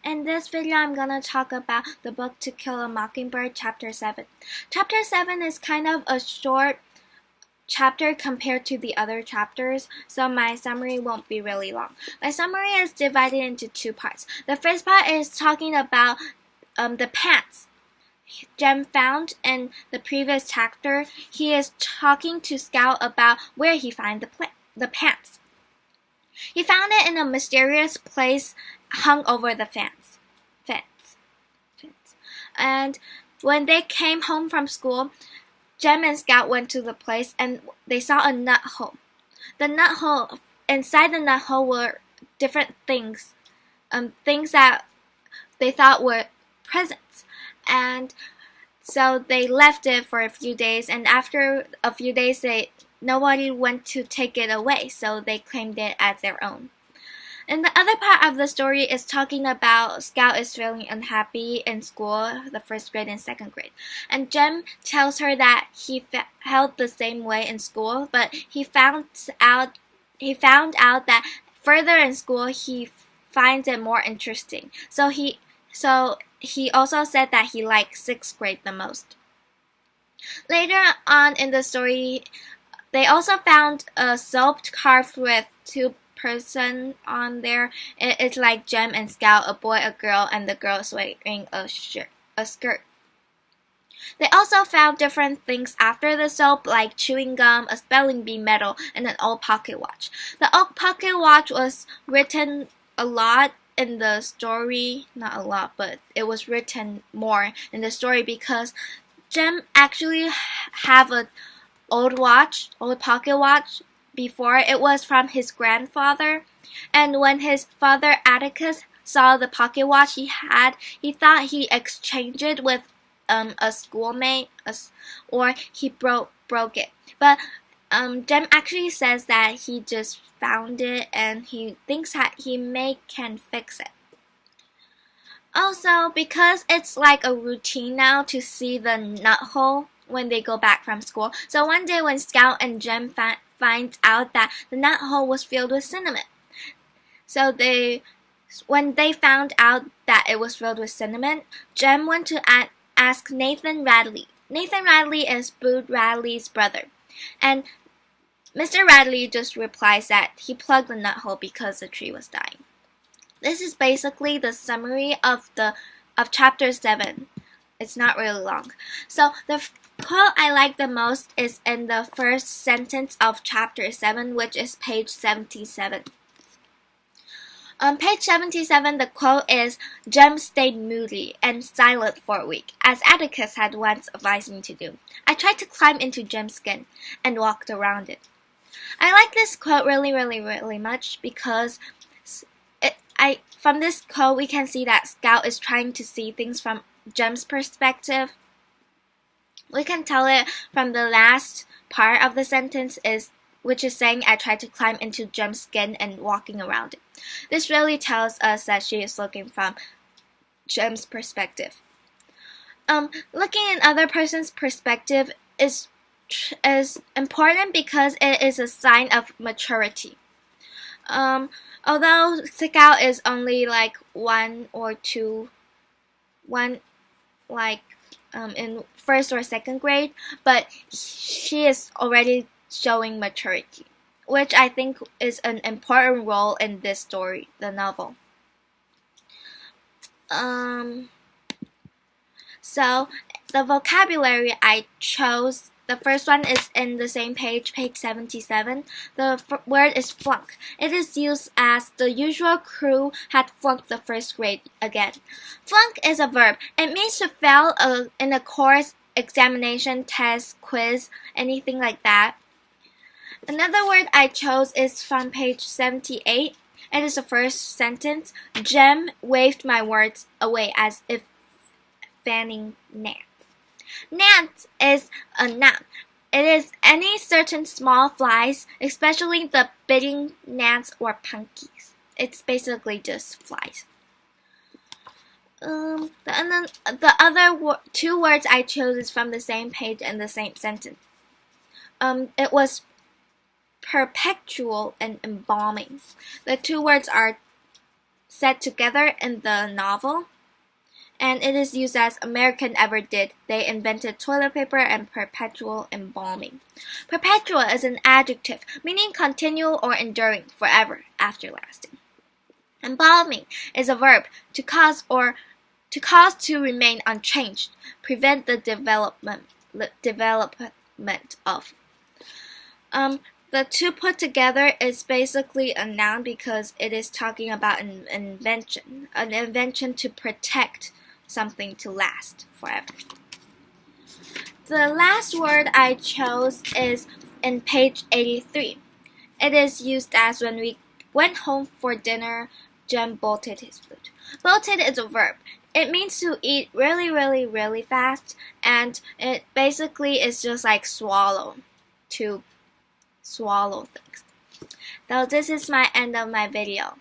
In this video, I'm gonna talk about the book To Kill a Mockingbird, Chapter 7. Chapter 7 is kind of a short chapter compared to the other chapters, so my summary won't be really long. My summary is divided into two parts. The first part is talking about the pants Jem found in the previous chapter. He is talking to Scout about where he found the pants. He found it in a mysterious place hung over the fence. And when they came home from school, Jem and Scout went to the place and they saw a nut hole. Inside the nut hole were different things, things that they thought were presents. And so they left it for a few days, and after a few days nobody went to take it away, so they claimed it as their own. And the other part of the story is talking about Scout is feeling unhappy in school, the first grade and second grade. And Jem tells her that he felt the same way in school, but he found out that further in school he finds it more interesting. So he also said that he liked sixth grade the most. Later on in the story, they also found a soap carved with two person on there. It's like Jem and Scout, a boy, a girl, and the girl is wearing a skirt. They also found different things after the soap, like chewing gum, a spelling bee medal, and an old pocket watch. The old pocket watch was written a lot in the story, not a lot, but it was written more in the story because Jem actually have an old pocket watch. Before, it was from his grandfather, and when his father Atticus saw the pocket watch he thought he exchanged it with a schoolmate, or he broke it. But Jem actually says that he just found it and he thinks that he can fix it. Also, because it's like a routine now to see the nut hole when they go back from school, so one day when Scout and Jem finds out that the nut hole was filled with cinnamon. So when they found out that it was filled with cinnamon, Jem went to ask Nathan Radley. Nathan Radley is Boo Radley's brother. And Mr. Radley just replies that he plugged the nut hole because the tree was dying. This is basically the summary of chapter 7. It's not really long. So the quote I like the most is in the first sentence of chapter 7, which is page 77. On page 77, the quote is, Jem stayed moody and silent for a week, as Atticus had once advised me to do. I tried to climb into Jem's skin and walked around it. I like this quote really, really, really much because from this quote we can see that Scout is trying to see things from Jem's perspective. We can tell it from the last part of the sentence which is saying I tried to climb into Jem's skin and walking around it. This really tells us that she is looking from Jem's perspective. Looking in other person's perspective is important because it is a sign of maturity. Although Scout is only like in first or second grade, but she is already showing maturity, which I think is an important role in this story, the novel. So the vocabulary I chose, the first one is in the same page 77. The word is flunk. It is used as the usual crew had flunked the first grade again. Flunk is a verb. It means to fail in a course, examination, test, quiz, anything like that. Another word I chose is from page 78. It is the first sentence. Jem waved my words away as if fanning gnats. Gnat is a noun. It is any certain small flies, especially the biting gnats or punkies. It's basically just flies. The other two words I chose is from the same page and the same sentence. It was perpetual and embalming. The two words are set together in the novel, and it is used as American ever did. They invented toilet paper and perpetual embalming. Perpetual is an adjective meaning continual or enduring, forever, everlasting. Embalming is a verb to cause to remain unchanged, prevent the development of. The two put together is basically a noun because it is talking about an invention to protect something to last forever. The last word I chose is in page 83. It is used as when we went home for dinner, Jem bolted his food. Bolted is a verb. It means to eat really, really, really fast, and it basically is just like swallow, to swallow things. So this is my end of my video.